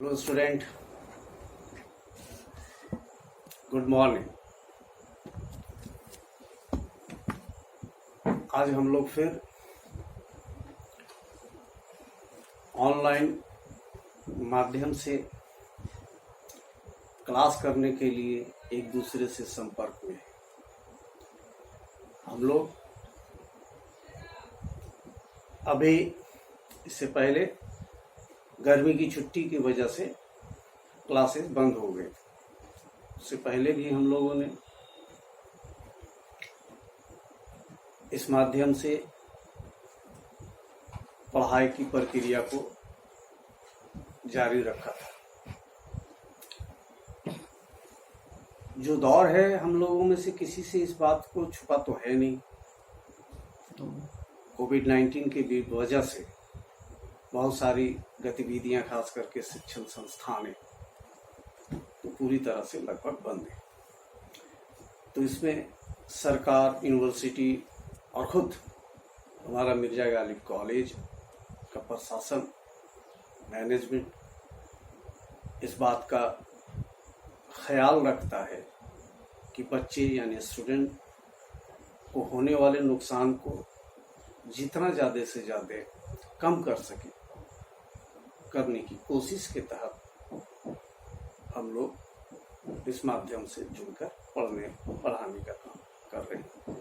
Hello student, good morning. आज हम लोग फिर ऑनलाइन माध्यम से क्लास करने के लिए एक दूसरे से संपर्क में हैं। हम लोग अभी इससे पहले गर्मी की छुट्टी की वजह से क्लासेस बंद हो गए। उससे पहले भी हम लोगों ने इस माध्यम से पढ़ाई की प्रक्रिया को जारी रखा था। जो दौर है, हम लोगों में से किसी से इस बात को छुपा तो है नहीं। कोविड-19 की वजह से बहुत सारी गतिविधियां, खास करके शिक्षण संस्थानें तो पूरी तरह से लगभग बंद है। तो इसमें सरकार, यूनिवर्सिटी और खुद हमारा मिर्जा गालिब कॉलेज का प्रशासन, मैनेजमेंट इस बात का ख्याल रखता है कि बच्चे यानी स्टूडेंट को होने वाले नुकसान को जितना ज़्यादा से ज़्यादा कम कर सके, करने की कोशिश के तहत हम लोग इस माध्यम से जुड़कर पढ़ाने का काम कर रहे हैं।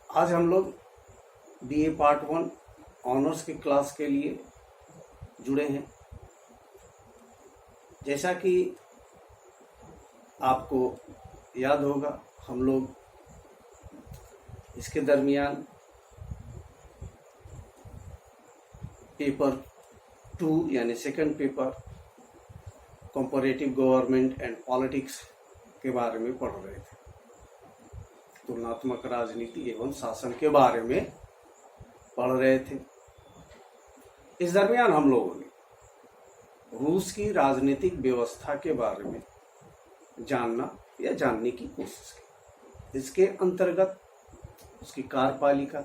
आज हम लोग बीए पार्ट 1 ऑनर्स की क्लास के लिए जुड़े हैं। जैसा कि आपको याद होगा, हम लोग इसके दरमियान पेपर 2 यानी second paper comparative government and politics के बारे में पढ़ रहे थे। तुलनात्मक राजनीति एवं शासन के बारे में पढ़ रहे थे। इस दरमियान हम लोगों ने रूस की राजनीतिक व्यवस्था के बारे में जानना या जानने की कोशिश की। इसके अंतर्गत उसकी कार्यपालिका,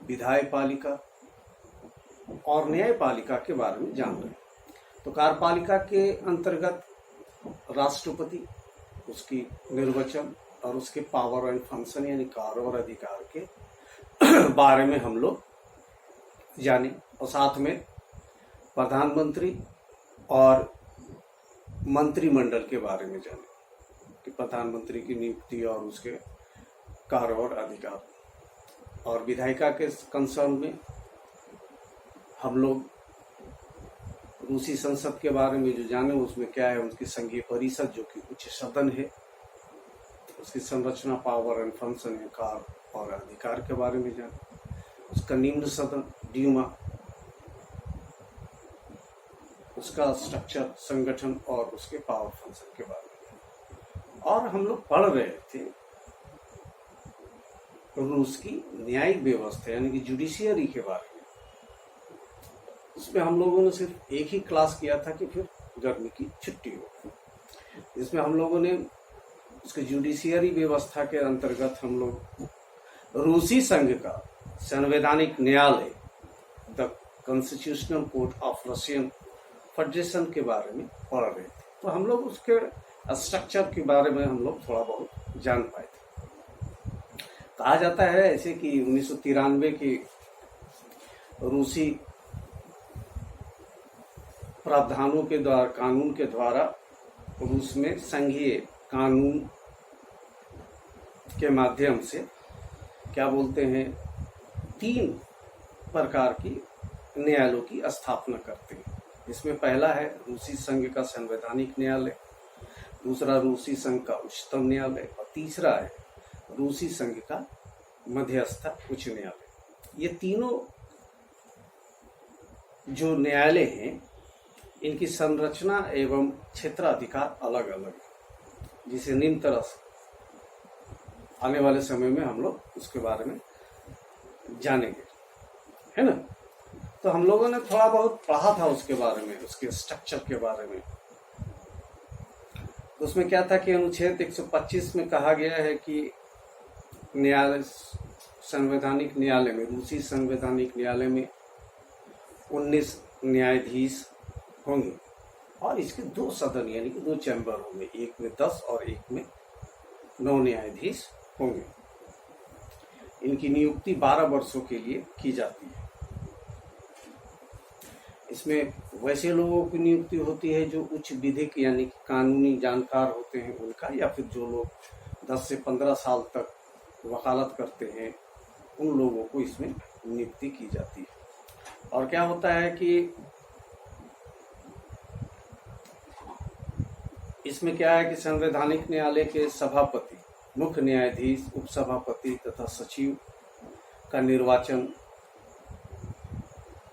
विधायपालिका और न्यायपालिका के बारे में जान रहे हैं। तो कार्यपालिका के अंतर्गत राष्ट्रपति, उसकी निर्वाचन और उसके पावर एंड फंक्शन यानी कार्य और अधिकार के बारे में हम लोग जाने, और साथ में प्रधानमंत्री और मंत्रिमंडल के बारे में जाने कि प्रधानमंत्री की नियुक्ति और उसके कार्य और अधिकार। और विधायिका के कंसर्न में हम लोग रूसी संसद के बारे में जो जाने, उसमें क्या है, उनकी संघीय परिषद जो कि उच्च सदन है, उसकी संरचना, पावर एंड फंक्शन, कार्य और अधिकार के बारे में जाने, उसका निम्न सदन ड्यूमा, उसका स्ट्रक्चर, संगठन और उसके पावर फंक्शन के बारे में। और हम लोग पढ़ रहे थे रूस की न्यायिक व्यवस्था यानी कि जुडिशियरी के बारे में। उसमें हम लोगों ने सिर्फ एक ही क्लास किया था कि फिर गर्मी की छुट्टी हो। इसमें हम लोगों ने उसके जुडिशियरी व्यवस्था के अंतर्गत हम लोग रूसी संघ का संवैधानिक न्यायालय, the constitutional court of Russian federation के बारे में पढ़ रहे थे। तो हम लोग उसके स्ट्रक्चर के बारे में हम लोग थोड़ा बहुत जान पाए थे। कहा जाता है ऐसे कि 1993 की रूसी प्रावधानों के द्वारा, कानून के द्वारा रूस में संघीय कानून के माध्यम से क्या बोलते हैं, 3 प्रकार की न्यायालयों की स्थापना करते हैं। इसमें पहला है रूसी संघ का संवैधानिक न्यायालय, दूसरा रूसी संघ का उच्चतम न्यायालय और तीसरा है रूसी संघ का मध्यस्थ उच्च न्यायालय। ये तीनों जो न्यायालय हैं, इनकी संरचना एवं क्षेत्राधिकार अलग अलग है, जिसे निम्न तरह से आने वाले समय में हम लोग उसके बारे में जानेंगे, है ना। तो हम लोगों ने थोड़ा बहुत पढ़ा था उसके बारे में, उसके स्ट्रक्चर के बारे में। तो उसमें क्या था कि अनुच्छेद 125 में कहा गया है कि न्यायालय, संवैधानिक न्यायालय में, रूसी संवैधानिक न्यायालय में 19 न्यायाधीश होंगे और इसके 2 सदन यानी कि 2 चैम्बर होंगे, एक में 10 और एक में 9 न्यायाधीश होंगे। इनकी नियुक्ति 12 वर्षों के लिए की जाती है। इसमें वैसे लोगों की नियुक्ति होती है जो उच्च विधिक यानी कि कानूनी जानकार होते हैं उनका, या फिर जो लोग 10 से 15 साल तक वकालत करते हैं उन लोगों को इसमें नियुक्ति की जाती है। और क्या होता है कि इसमें क्या है कि संवैधानिक न्यायालय के सभापति, मुख्य न्यायाधीश, उपसभापति तथा सचिव का निर्वाचन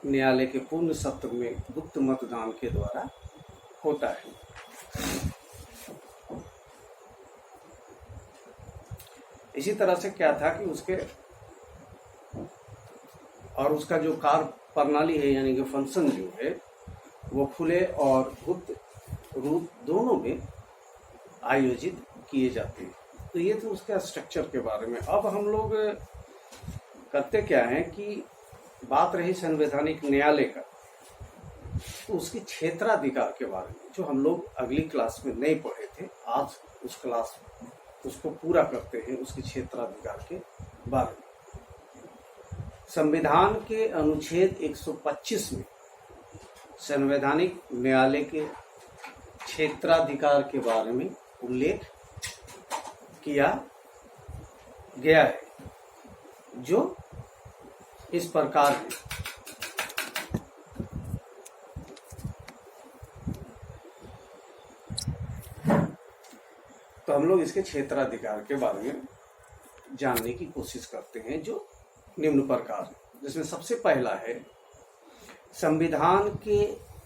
न्यायालय के पूर्ण सत्र में गुप्त मतदान के द्वारा होता है। इसी तरह से क्या था कि उसका जो कार्य प्रणाली है यानी कि फंक्शन जो है वो खुले और गुप्त रूप दोनों में आयोजित किए जाते हैं। तो ये तो उसका स्ट्रक्चर के बारे में। अब हम लोग करते क्या है कि बात रही संवैधानिक न्यायालय का, तो उसकी क्षेत्राधिकार के बारे में जो हम लोग अगली क्लास में नहीं पढ़े थे, आज उस क्लास उसको पूरा करते हैं, उसके क्षेत्राधिकार के बारे में। संविधान के अनुच्छेद 125 में संवैधानिक न्यायालय के क्षेत्राधिकार के बारे में उल्लेख किया गया है, जो इस प्रकार है। तो हम लोग इसके क्षेत्राधिकार के बारे में जानने की कोशिश करते हैं, जो निम्न प्रकार है, जिसमें सबसे पहला है संविधान के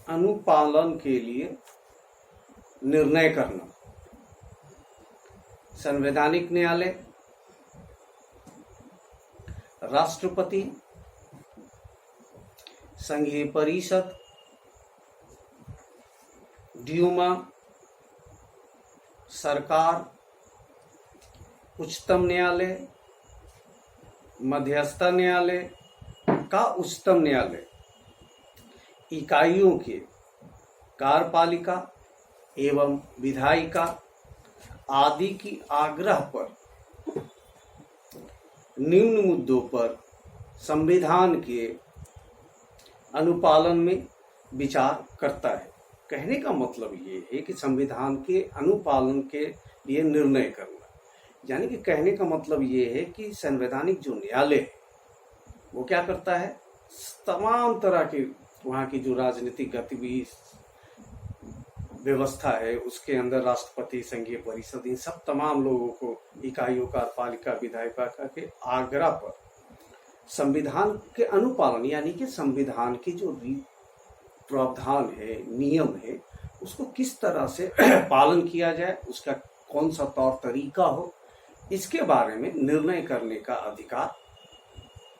अनुपालन के लिए निर्णय करना। संवैधानिक न्यायालय, राष्ट्रपति, संघीय परिषद, ड्यूमा, सरकार, उच्चतम न्यायालय, मध्यस्थ न्यायालय का उच्चतम न्यायालय इकाइयों के कार्यपालिका एवं विधायिका आदि की आग्रह पर निम्न मुद्दों पर संविधान के अनुपालन में विचार करता है। कहने का मतलब ये है कि संविधान के अनुपालन के लिए निर्णय करना, यानी कि कहने का मतलब ये है कि संवैधानिक जो न्यायालय है वो क्या करता है, तमाम तरह के वहाँ की जो राजनीतिक गतिविधि व्यवस्था है उसके अंदर राष्ट्रपति, संघीय परिषद, इन सब तमाम लोगों को इकाइयों, कार्यपालिका, विधायिका के आग्रह पर संविधान के अनुपालन यानी कि संविधान की जो प्रावधान है, नियम है, उसको किस तरह से पालन किया जाए, उसका कौन सा तौर तरीका हो, इसके बारे में निर्णय करने का अधिकार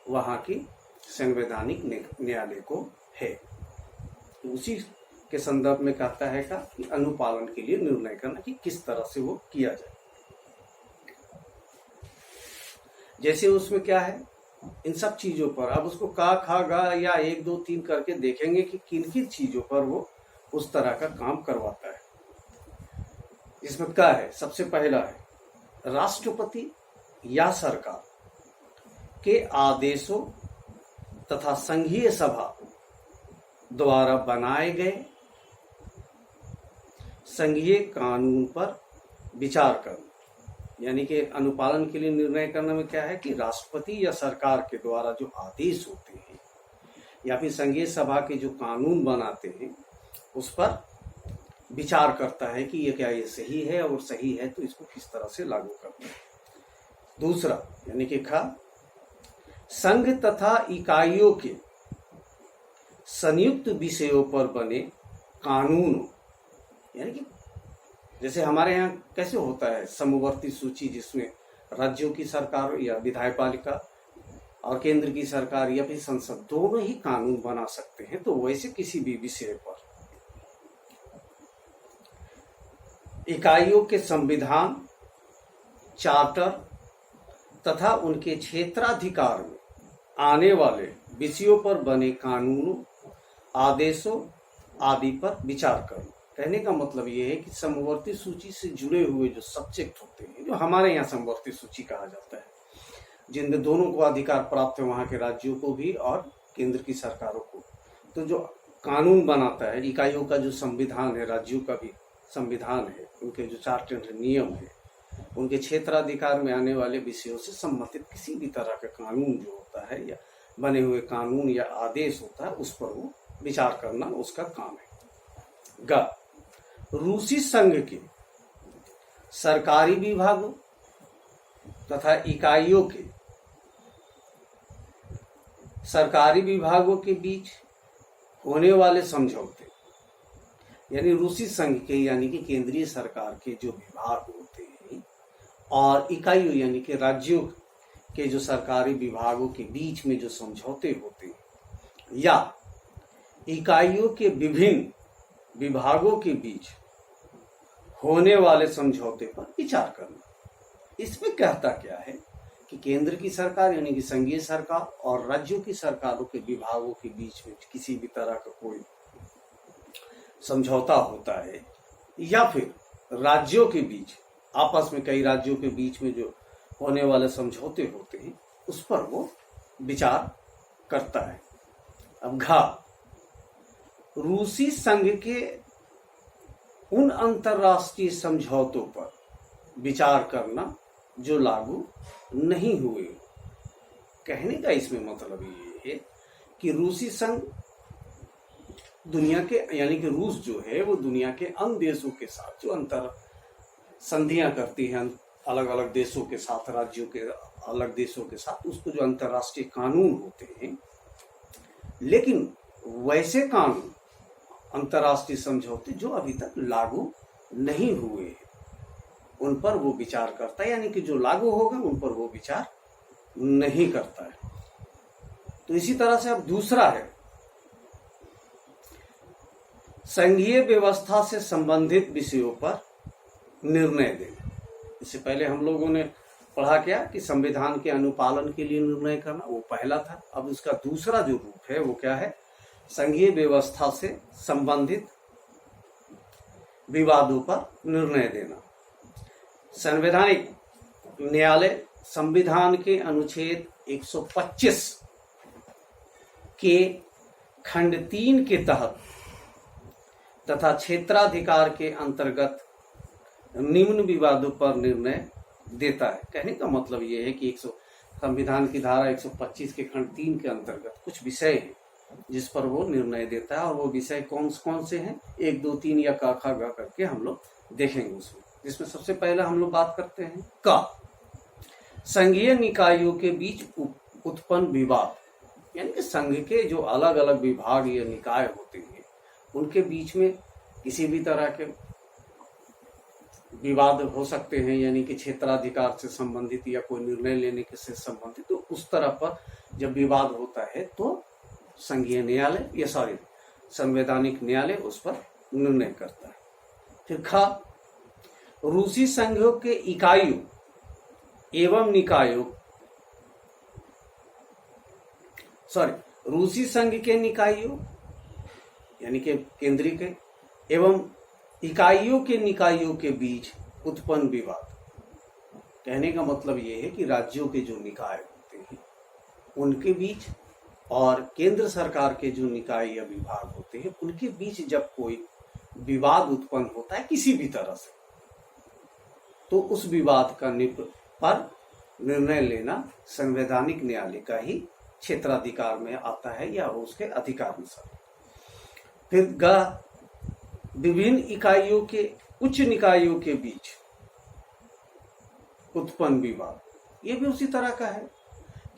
वहाँ की संवैधानिक न्यायालय को है। उसी के संदर्भ में कहता है कि अनुपालन के लिए निर्णय करना कि किस तरह से वो किया जाए। जैसे उसमें क्या है, इन सब चीजों पर अब उसको का, खा, गा या 1, 2, 3 करके देखेंगे कि किन किन चीजों पर वो उस तरह का काम करवाता है। इसमें क्या है, सबसे पहला है राष्ट्रपति या सरकार के आदेशों तथा संघीय सभा द्वारा बनाए गए संघीय कानून पर विचार करना। यानी कि अनुपालन के लिए निर्णय करने में क्या है कि राष्ट्रपति या सरकार के द्वारा जो आदेश होते हैं या फिर संघीय सभा के जो कानून बनाते हैं उस पर विचार करता है कि ये क्या ये सही है, और सही है तो इसको किस तरह से लागू करना है। दूसरा यानी कि संघ तथा इकाइयों के संयुक्त विषयों पर बने कानून, यानी कि जैसे हमारे यहाँ कैसे होता है समवर्ती सूची, जिसमें राज्यों की सरकार या विधायपालिका और केंद्र की सरकार या फिर संसद दोनों ही कानून बना सकते हैं, तो वैसे किसी भी विषय पर इकाइयों के संविधान, चार्टर तथा उनके क्षेत्राधिकार में आने वाले विषयों पर बने कानूनों आदेशों आदि पर विचार करना। कहने का मतलब ये है कि समवर्ती सूची से जुड़े हुए जो सब्जेक्ट होते हैं, जो हमारे यहाँ समवर्ती सूची कहा जाता है, जिनमें दोनों को अधिकार प्राप्त है, वहाँ के राज्यों को भी और केंद्र की सरकारों को। तो जो कानून बनाता है, इकाइयों का जो संविधान है, राज्यों का भी संविधान है, उनके जो चार्टर नियम है, उनके क्षेत्राधिकार में आने वाले विषयों से संबंधित किसी भी तरह का कानून जो होता है या बने हुए कानून या आदेश होता है, उस पर वो विचार करना उसका काम है। ग रूसी संघ के सरकारी विभागों तथा इकाइयों के सरकारी विभागों के बीच होने वाले समझौते, यानी रूसी संघ के यानी कि केंद्रीय सरकार के जो विभाग होते हैं और इकाइयों यानी कि राज्यों के जो सरकारी विभागों के बीच में जो समझौते होते हैं या इकाइयों के विभिन्न विभागों के बीच होने वाले समझौते पर विचार करना। इसमें कहता क्या है कि केंद्र की सरकार यानी कि संघीय सरकार और राज्यों की सरकारों के विभागों के बीच में किसी भी तरह का कोई समझौता होता है या फिर राज्यों के बीच आपस में कई राज्यों के बीच में जो होने वाले समझौते होते हैं, उस पर वो विचार करता है। अब घ रूसी संघ के उन अंतर्राष्ट्रीय समझौतों पर विचार करना जो लागू नहीं हुए। कहने का इसमें मतलब ये है कि रूसी संघ दुनिया के यानी कि रूस जो है वो दुनिया के अन्य देशों के साथ जो अंतर संधियां करती हैं, अलग अलग देशों के साथ, राज्यों के अलग देशों के साथ, उसको जो अंतर्राष्ट्रीय कानून होते हैं, लेकिन वैसे कानून अंतर्राष्ट्रीय समझौते जो अभी तक लागू नहीं हुए हैं उन पर वो विचार करता है, यानी कि जो लागू होगा उन पर वो विचार नहीं करता है। तो इसी तरह से अब दूसरा है संघीय व्यवस्था से संबंधित विषयों पर निर्णय देना। इससे पहले हम लोगों ने पढ़ा क्या कि संविधान के अनुपालन के लिए निर्णय करना, वो पहला था। अब उसका दूसरा जो रूप है वो क्या है? संघीय व्यवस्था से संबंधित विवादों पर निर्णय देना। संवैधानिक न्यायालय संविधान के अनुच्छेद 125 के खंड 3 के तहत तथा क्षेत्राधिकार के अंतर्गत निम्न विवादों पर निर्णय देता है। कहने का मतलब यह है कि संविधान की धारा 125 के खंड 3 के अंतर्गत कुछ विषय हैं जिस पर वो निर्णय देता है, और वो विषय कौन कौन से हैं 1, 2, 3 या क, ख, ग करके हम लोग देखेंगे उसमें। जिसमें सबसे पहले हम लोग बात करते हैं क, संघीय निकायों के बीच उत्पन्न विवाद, यानी कि संघ के जो अलग अलग विभाग या निकाय होते हैं उनके बीच में किसी भी तरह के विवाद हो सकते हैं, यानी कि क्षेत्राधिकार से संबंधित या कोई निर्णय लेने के से संबंधित। तो उस तरह पर जब विवाद होता है तो संघीय न्यायालय या संवैधानिक न्यायालय उस पर निर्णय करता है। फिर ख, रूसी संघों के इकाइयों एवं निकायों रूसी संघ के निकायों यानी कि केंद्रीय के एवं इकाइयों के निकायों के बीच उत्पन्न विवाद। कहने का मतलब यह है कि राज्यों के जो निकाय होते हैं उनके बीच और केंद्र सरकार के जो निकाय या विभाग होते हैं उनके बीच जब कोई विवाद उत्पन्न होता है किसी भी तरह से, तो उस विवाद का पर निर्णय लेना संवैधानिक न्यायालय का ही क्षेत्राधिकार में आता है या उसके अधिकार में सब। फिर ग, विभिन्न इकाइयों के उच्च निकायों के बीच उत्पन्न विवाद, ये भी उसी तरह का है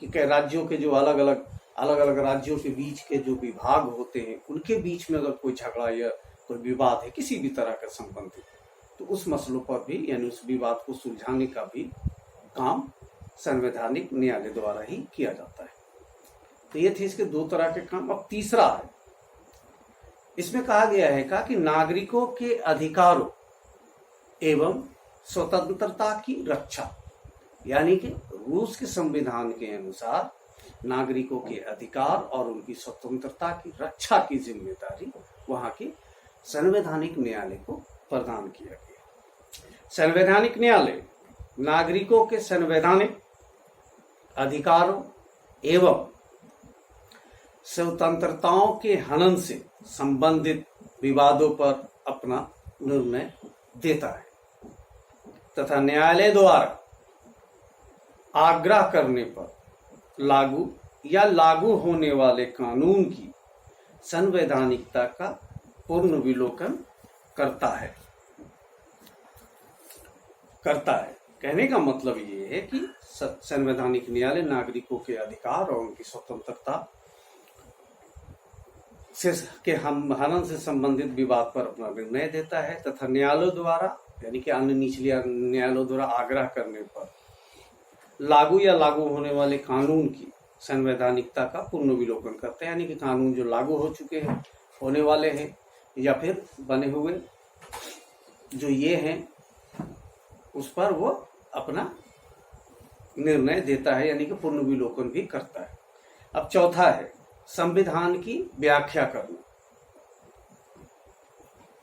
कि राज्यों के जो अलग अलग राज्यों के बीच के जो विभाग होते हैं उनके बीच में अगर कोई झगड़ा या कोई विवाद है किसी भी तरह का संबंधित, तो उस मसलों पर भी यानी उस विवाद को सुलझाने का भी काम संवैधानिक न्यायालय द्वारा ही किया जाता है। तो ये थे इसके दो तरह के काम। अब तीसरा है, इसमें कहा गया है कि नागरिकों के अधिकारों एवं स्वतंत्रता की रक्षा, यानी कि रूस के संविधान के अनुसार नागरिकों के अधिकार और उनकी स्वतंत्रता की रक्षा की जिम्मेदारी वहां के संवैधानिक न्यायालय को प्रदान किया गया। संवैधानिक न्यायालय नागरिकों के संवैधानिक अधिकारों एवं स्वतंत्रताओं के हनन से संबंधित विवादों पर अपना निर्णय देता है तथा न्यायालय द्वारा आग्रह करने पर लागू या लागू होने वाले कानून की संवैधानिकता का पूर्ण विलोकन करता है। कहने का मतलब ये है कि संवैधानिक न्यायालय नागरिकों के अधिकार और उनकी स्वतंत्रता के हनन से संबंधित विवाद पर अपना निर्णय देता है तथा न्यायालयों द्वारा यानी कि अन्य निचले न्यायालयों द्वारा आग्रह करने पर लागू या लागू होने वाले कानून की संवैधानिकता का पूर्ण विलोकन करते हैं, यानी कि कानून जो लागू हो चुके हैं, होने वाले हैं या फिर बने हुए जो ये हैं उस पर वो अपना निर्णय देता है, यानी कि पूर्ण विलोकन भी करता है। अब चौथा है संविधान की व्याख्या करना।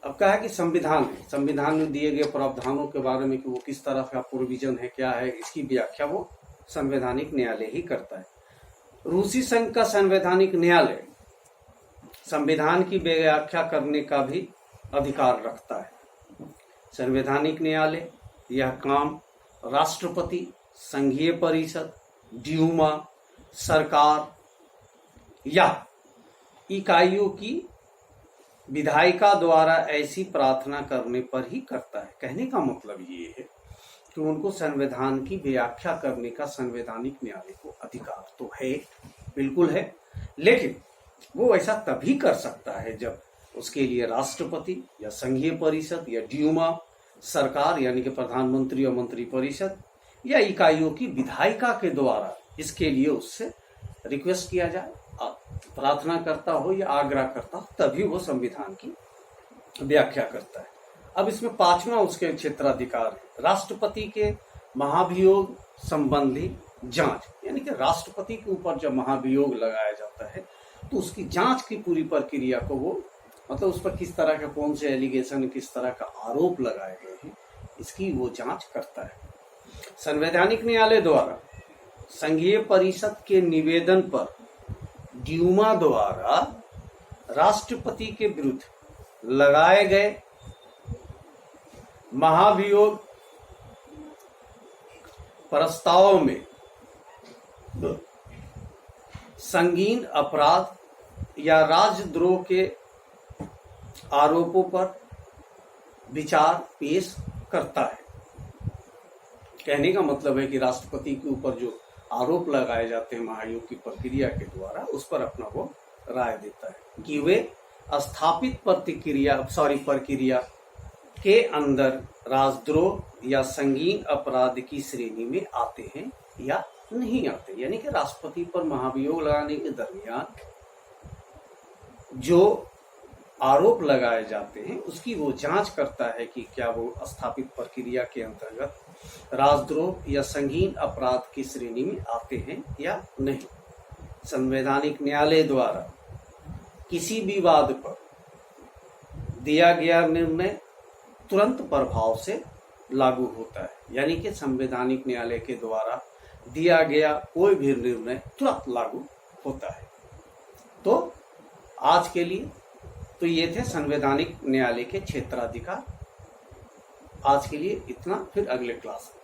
अब कहा है कि संविधान में दिए गए प्रावधानों के बारे में कि वो किस तरह का प्रोविजन है, क्या है, इसकी व्याख्या वो संवैधानिक न्यायालय ही करता है। रूसी संघ का संवैधानिक न्यायालय संविधान की व्याख्या करने का भी अधिकार रखता है। संवैधानिक न्यायालय यह काम राष्ट्रपति, संघीय परिषद, ड्यूमा, सरकार या इकाइयों की विधायिका द्वारा ऐसी प्रार्थना करने पर ही करता है। कहने का मतलब ये है कि उनको संविधान की व्याख्या करने का संवैधानिक न्यायालय को अधिकार तो है, बिल्कुल है, लेकिन वो ऐसा तभी कर सकता है जब उसके लिए राष्ट्रपति या संघीय परिषद या ड्यूमा, सरकार यानी कि प्रधानमंत्री और मंत्री परिषद या इकाइयों की विधायिका के द्वारा इसके लिए उससे रिक्वेस्ट किया जाए, प्रार्थना करता हो या आग्रह करता हो, तभी वो संविधान की व्याख्या करता है। अब इसमें पांचवा उसके क्षेत्राधिकार है राष्ट्रपति के महाभियोग संबंधी जांच, यानी कि राष्ट्रपति के ऊपर जब महाभियोग लगाया जाता है तो उसकी जांच की पूरी प्रक्रिया को वो मतलब उस पर किस तरह का कौन से एलिगेशन, किस तरह का आरोप लगाए गए हैं, इसकी वो जांच करता है। संवैधानिक न्यायालय द्वारा संघीय परिषद के निवेदन पर ड्यूमा द्वारा राष्ट्रपति के विरुद्ध लगाए गए महाभियोग प्रस्ताव में संगीन अपराध या राजद्रोह के आरोपों पर विचार पेश करता है। कहने का मतलब है कि राष्ट्रपति के ऊपर जो आरोप लगाए जाते हैं महाभियोग की प्रक्रिया के द्वारा, उस पर अपना वो राय देता है कि वे स्थापित प्रक्रिया के अंदर राजद्रोह या संगीन अपराध की श्रेणी में आते हैं या नहीं आते। यानी कि राष्ट्रपति पर महाभियोग लगाने के दरमियान जो आरोप लगाए जाते हैं उसकी वो जांच करता है कि क्या वो स्थापित प्रक्रिया के अंतर्गत राजद्रोह या संगीन अपराध की श्रेणी में आते हैं या नहीं। संवैधानिक न्यायालय द्वारा किसी विवाद पर दिया गया निर्णय तुरंत प्रभाव से लागू होता है, यानी कि संवैधानिक न्यायालय के द्वारा दिया गया कोई भी निर्णय तुरंत लागू होता है। तो आज के लिए तो ये थे संवैधानिक न्यायालय के क्षेत्राधिकार। आज के लिए इतना, फिर अगले क्लास में।